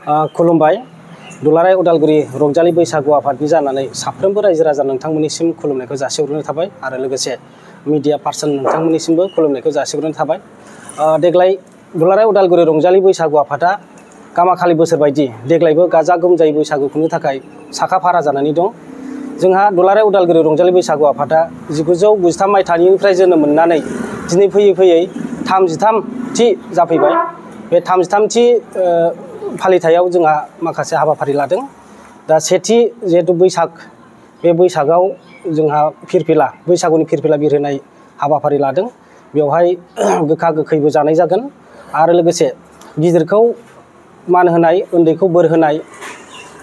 खुलुमबाय। दुलाराय उदालगुरि रंजालि बैसागु आफादनि जानानै साफ्रोमबो रायजो राजा नोंथांमोननिसिम खुलुमनायखौ जासिहरनाय थाबाय आरो लोगोसे मीडिया पार्सन नोंथांमोननिसिमबो खुलुमनायखौ जासिहरनाय थाबाय। देग्लाय दुलाराय उदालगुरि रंजालि बैसागु आफादा गामाखालि बोसोर बायदि देग्लायबो गाजा गोमजायै बैसागु खुंनो थाखाय साखाफारा जानानै दं। जोंहा दुलाराय उदालगुरि रंजालि बैसागु आफादा 1993 मायथाइनिफ्राय जोनोम मोननानै दिनै फैयै फैयै 33थि जाफैबाय। बे 33थि फालिथायाव जोंहा माखासे हाबाफारि लादों। दा सेथि जिहेतु बैसाग, बे बैसागाव जोंहा फिरफिला बैसागुनि फिरफिला बिरहोनाय हाबाफारि लादों। बेवहाय गोखा गोखैबो जानाय जागोन आरो लोगोसे गिदिरखौ मान होनाय, उन्दैखौ बोर होनाय,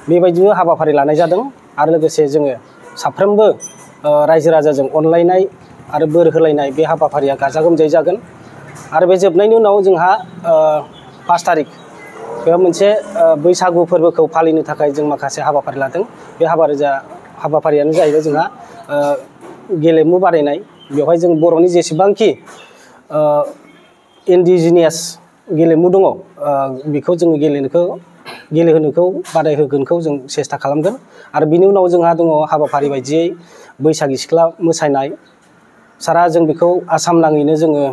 बेबायदिनो हाबाफारि लानाय जादों। आरो लोगोसे जोङो साफ्रोमबो रायजो राजाजों अनलायनाय आरो बोर होलायनाय बे हाबाफारिया गाजा गोमजायै जागोन। आरो बे जोबनायनि उनाव जोंहा 5 थारिख बे मोनसे बैसागु फोरबोखौ फालिनो थाखाय जों माखासे हाबाफारि लादों। बे हाबाफारियानो जाहैबाय जोंहा गेलेमु बादायनाय। बेवहाय जों बर'नि जेसेबांखि इन्डिजिनियास गेलेमु दङ, बेखौ जोङो गेलेहोनोखौ बादायहोगोनखौ जों सेस्था खालामगोन। आरो बिनि उनाव जोंहा दङ हाबाफारि बायदियै बैसागि सिख्ला मोसानाय। सारा जों बेखौ आसाम नाङैनो जोङो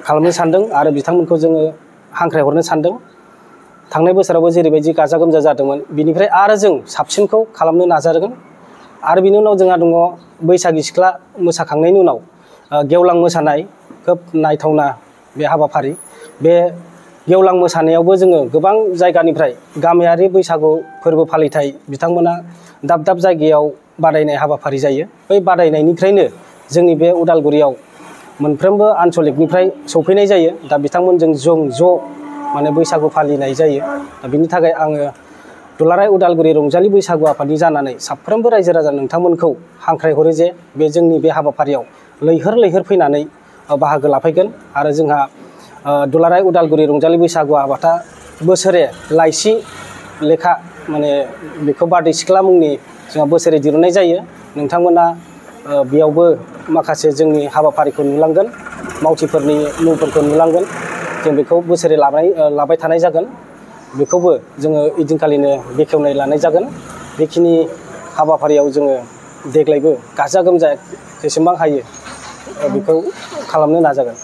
खालामनो सानदों आरो बिथांमोनखौ जोङो हांख्रायहरनो सानदों। थांनाय बोसोरावबो जेरैबायदि गाजा गोमजा जादोंमोन, बिनिफ्राय आरो जों साबसिनखौ खालामनो नाजागोन। आरो बिनि उनाव जोंहा दङ बैसागि सिख्ला मोसाखांनायनि उनाव गेवलां मोसानाय, खोब नायथावना बे हाबाफारि। बे गेवलां मोसानायावबो जोङो गोबां जायगानिफ्राय गामियारि बैसागु फोरबो फालिथाय बिथांमोना दाब दाब जायगायाव बादायनाय हाबाफारि जायो। बै बादायनायनिफ्रायनो जोंनि बे उदालगुरियाव मोनफ्रोमबो आनसलिकनिफ्राय सौफैनाय जायो। दा बिथांमोनजों जों ज' माने बैसागु फालिनाय जायो। दा बिनि थाखाय आङो दुलाराय उदालगुरि रंजालि बैसागु आफादनि जानानै साफ्रोमबो रायजो राजा नोंथांमोनखौ हांख्रायहरो जे बे जोंनि बे हाबाफारियाव लैहोर लैहोर फैनानै बाहागो लाफैगोन। आरो जोंहा दुलाराय उदालगुरि रंजालि बैसागु आफादा बोसोरे लाइसि लेखा, माने बेखौ बारदै सिख्ला मुंनि जोंहा बोसोरे दिरुननाय जायो। नोंथांमोना बेयावबो माखासे जोंनि हाबाफारिखौ नुलांगोन, मावथिफोरनि मुंफोरखौ नुलांगोन। जों बेखौ बोसोरे लाबाय थानाय जागोन। बेखौबो जोङो इदिनखालिनो बेखेवनाय लानाय जागोन। बेखिनि हाबाफारियाव जोङो देग्लायबो गाजा गोमजा जेसेबां हायो बेखौ खालामनो नाजागोन।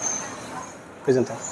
गोजोन्थों।